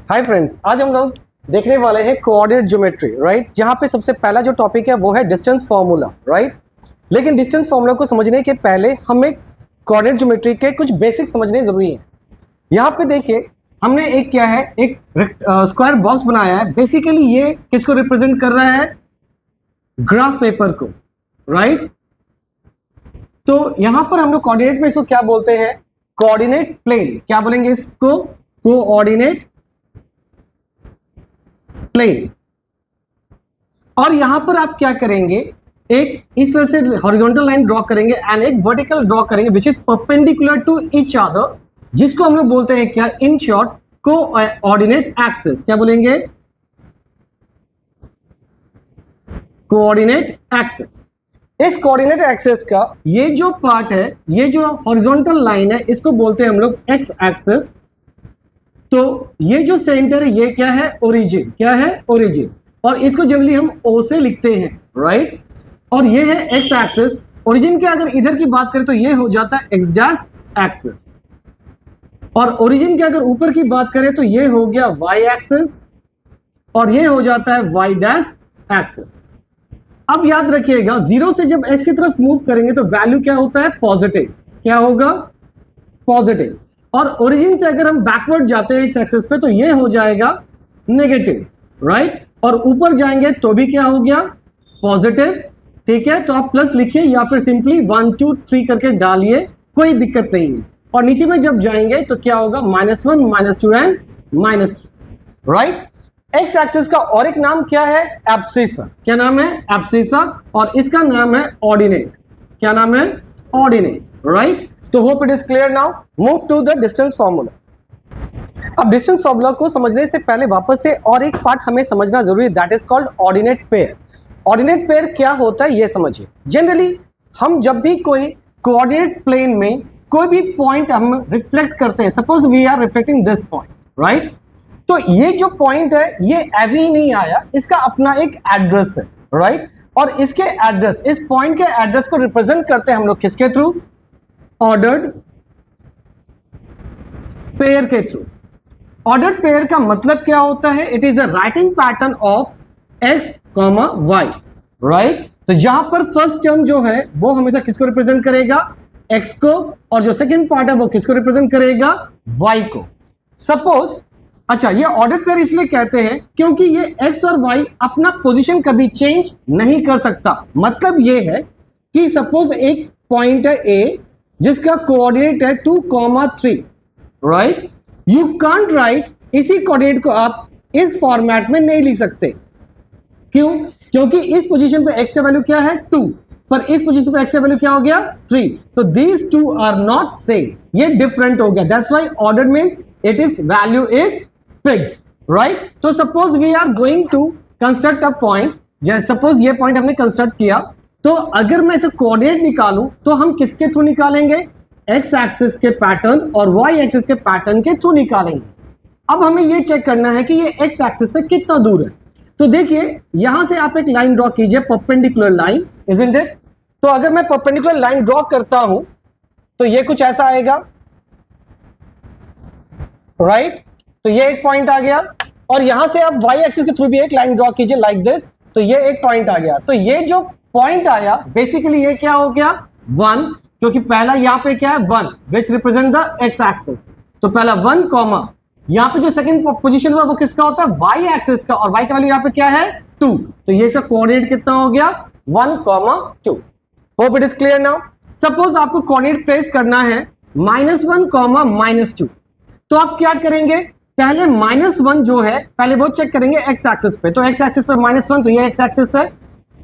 Hi friends, आज हम लोग देखने वाले हैं कोऑर्डिनेट ज्योमेट्री, राइट। जहाँ पे सबसे पहला जो टॉपिक है वो है डिस्टेंस फार्मूला, राइट। लेकिन डिस्टेंस फार्मूला को समझने के पहले हमें कोऑर्डिनेट ज्योमेट्री के कुछ बेसिक समझने जरूरी है। यहाँ पे देखिए, हमने एक क्या है, एक स्क्वायर बॉक्स बनाया है। बेसिकली ये किसको रिप्रेजेंट कर रहा है? ग्राफ पेपर को, राइट। तो यहाँ पर हम लोग कोऑर्डिनेट में इसको क्या बोलते हैं? Coordinate plane. क्या बोलेंगे इसको? Coordinate plane. और यहां पर आप क्या करेंगे, एक इस तरह से हॉरिजॉन्टल लाइन ड्रॉ करेंगे एंड एक वर्टिकल ड्रॉ करेंगे which is perpendicular to each other, जिसको हम लोग बोलते हैं क्या? In short coordinate axis. क्या बोलेंगे? Coordinate axis. इस कोऑर्डिनेट एक्सिस का ये जो पार्ट है, ये जो हॉरिजॉन्टल लाइन है, इसको बोलते हैं हम लोग एक्स एक्सिस। तो ये जो सेंटर है ये क्या है? ओरिजिन। क्या है? ओरिजिन। और इसको जनरली हम ओ से लिखते हैं, राइट। और ये है एक्स एक्सिस। ओरिजिन के अगर इधर की बात करें तो ये हो जाता है एक्स डैश एक्सिस, और ओरिजिन के अगर ऊपर की बात करें तो ये हो गया वाई एक्सिस, और ये हो जाता है वाई डैश एक्सिस। अब याद रखिएगा, जीरो से जब एक्स की तरफ मूव करेंगे तो वैल्यू क्या होता है? पॉजिटिव। क्या होगा? पॉजिटिव। और ओरिजिन से अगर हम बैकवर्ड जाते हैं एक्स एक्सिस पे तो ये हो जाएगा नेगेटिव, राइट। और ऊपर जाएंगे तो भी क्या हो गया? पॉजिटिव। ठीक है, तो आप प्लस लिखिए या फिर सिंपली 1 2 3 करके डालिए, कोई दिक्कत नहीं है। और नीचे में जब जाएंगे तो क्या होगा? -1 -2 एंड -3, राइट। एक्स एक्सिस का और एक नाम क्या है? एब्सिसा। क्या नाम है? एब्सिसा। और इसका नाम है ऑर्डिनेट। क्या नाम है? Ordinate, right. तो hope it is clear now. Move to the distance formula. अब डिस्टेंस फार्मूला को समझने से पहले वापस से और एक पार्ट हमें समझना जरूरी है, that is called ordinate pair. Ordinate pair क्या होता है ये समझिए। जनरली हम जब भी कोई कोऑर्डिनेट प्लेन में कोई भी पॉइंट हम रिफ्लेक्ट करते हैं, suppose we are reflecting this point, right. तो ये जो पॉइंट है ये ऐसे ही नहीं आया, इसका अपना एक एड्रेस है, राइट। और इसके एड्रेस, इस पॉइंट के एड्रेस को रिप्रेजेंट करते हैं हम लोग किसके थ्रू? ऑर्डर्ड पेयर के थ्रू। ऑर्डर्ड पेयर का मतलब क्या होता है? It is a writing pattern of x comma y, right. तो जहां पर फर्स्ट टर्म जो है वो हमेशा किसको रिप्रेजेंट करेगा? एक्स को। और जो सेकंड पार्ट है वो किसको रिप्रेजेंट करेगा? वाई को। सपोज, अच्छा, ये ऑर्डर्ड पेयर इसलिए कहते हैं क्योंकि ये एक्स और वाई अपना पोजीशन कभी चेंज नहीं कर सकता। मतलब ये है कि सपोज एक पॉइंट है ए जिसका कोऑर्डिनेट है 2,3, राइट। यू कांट राइट, इसी कोऑर्डिनेट को आप इस फॉर्मेट में नहीं लिख सकते। क्यों? क्योंकि इस पोजीशन पे एक्स का वैल्यू क्या है? 2, पर इस पोजीशन पे एक्स का वैल्यू क्या हो गया? 3। तो these two are not same, ये डिफरेंट हो गया। That's why ordered means it is value is fixed, right. तो suppose we are going to construct a point, जैसे सपोज ये पॉइंट हमने कंस्ट्रक्ट किया, तो अगर मैं इसे कोऑर्डिनेट निकालूं तो हम किसके थ्रू निकालेंगे? एक्स एक्सिस के पैटर्न और वाई एक्सिस के पैटर्न के थ्रू निकालेंगे। अब हमें यह चेक करना है कि ये एक्स एक्सिस से कितना दूर है। तो देखिए, यहां से आप एक लाइन ड्रॉ कीजिए, परपेंडिकुलर लाइन, इजंट इट। तो अगर मैं परपेंडिकुलर लाइन ड्रॉ करता हूं तो ये कुछ ऐसा आएगा, राइट। तो ये एक पॉइंट आ गया, और यहां से आप वाई एक्सिस के थ्रू भी एक लाइन ड्रॉ कीजिए लाइक दिस, तो ये एक पॉइंट आ गया। तो ये जो पॉइंट आया बेसिकली ये क्या हो गया? 1, क्योंकि पहला यहां पे क्या है? 1 which represent the x axis. तो पहला 1 कॉमा, यहां पे जो सेकंड पोजीशन हुआ वो किसका होता है? वाई एक्सिस का, और वाई का वैल्यू यहां पे क्या है? 2। तो ये इसका कोऑर्डिनेट कितना हो गया? 1,2। Hope it is clear now. Suppose आपको कोऑर्डिनेट प्लेस करना है -1, -2, तो आप क्या करेंगे? पहले -1 जो है पहले वो चेक करेंगे एक्स एक्सिस पे। तो एक्स एक्सिस पे -1, तो ये एक्स एक्सिस है,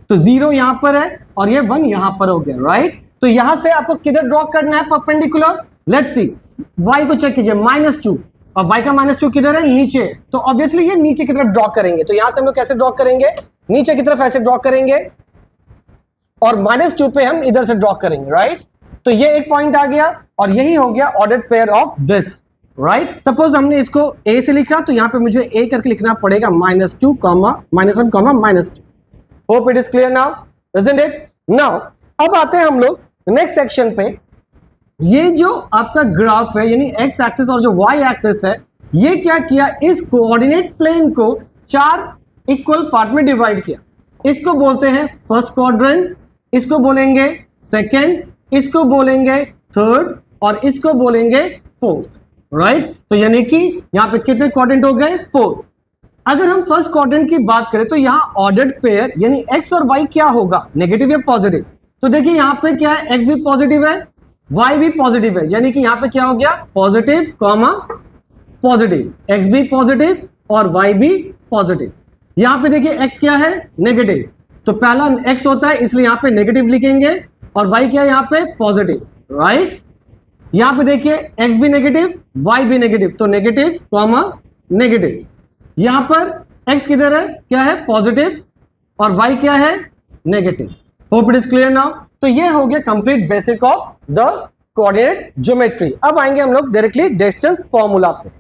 तो 0 यहां पर है और ये 1 यहां पर हो गया, राइट। तो यहां से आपको किधर ड्रॉ करना है? परपेंडिकुलर। लेट्स सी, वाई को चेक कीजिए, -2, और वाई का -2 किधर है? नीचे। तो ऑब्वियसली ये नीचे की तरफ ड्रॉ करेंगे। तो यहां से हम लोग कैसे ड्रॉ करेंगे? नीचे की तरफ ऐसे ड्रॉ करेंगे, और -2 पे हम इधर से ड्रॉ करेंगे, राइट। तो ये एक पॉइंट आ गया, और यही हो गया ordered pair of this, right. Suppose हमने इसको ए से लिखा, तो यहां पे मुझे ए करके लिखना पड़ेगा -2, -1, -2। Hope it is clear now, isn't it? Now अब आते हैं हम लोग नेक्स्ट सेक्शन पे। ये जो आपका ग्राफ है, यानी एक्स एक्सिस और जो वाई एक्सिस है, ये क्या किया, इस कोऑर्डिनेट प्लेन को 4 इक्वल पार्ट में डिवाइड किया। इसको बोलते हैं फर्स्ट क्वाड्रेंट, इसको बोलेंगे सेकंड, इसको बोलेंगे थर्ड और इसको बोलेंगे फोर्थ, राइट। तो यानी कि यहां पे कितने क्वाड्रेंट हो गए, 4। अगर हम फर्स्ट क्वाड्रेंट की बात करें तो यहां ऑर्डर्ड पेयर यानी एक्स और वाई क्या होगा, नेगेटिव या पॉजिटिव। तो देखिए यहां पे क्या है, एक्स भी पॉजिटिव है, वाई भी पॉजिटिव है, यानी कि यहां पे क्या हो गया, पॉजिटिव कॉमा पॉजिटिव, एक्स भी पॉजिटिव और वाई भी पॉजिटिव। यहां पे देखिए एक्स क्या है, नेगेटिव, तो पहला एक्स होता है इसलिए यहां पे नेगेटिव लिखेंगे और वाई क्या है यहां पे पॉजिटिव, राइट। यहां पे देखिए एक्स भी नेगेटिव, वाई भी नेगेटिव, तो नेगेटिव कॉमा नेगेटिव। यहां पर एक्स किधर है, क्या है, पॉजिटिव और वाई क्या है, negative. Hope it is clear now. तो ये हो गया complete basic of the coordinate geometry. अब आएंगे हम लोग डायरेक्टली डिस्टेंस फॉर्मूला पे।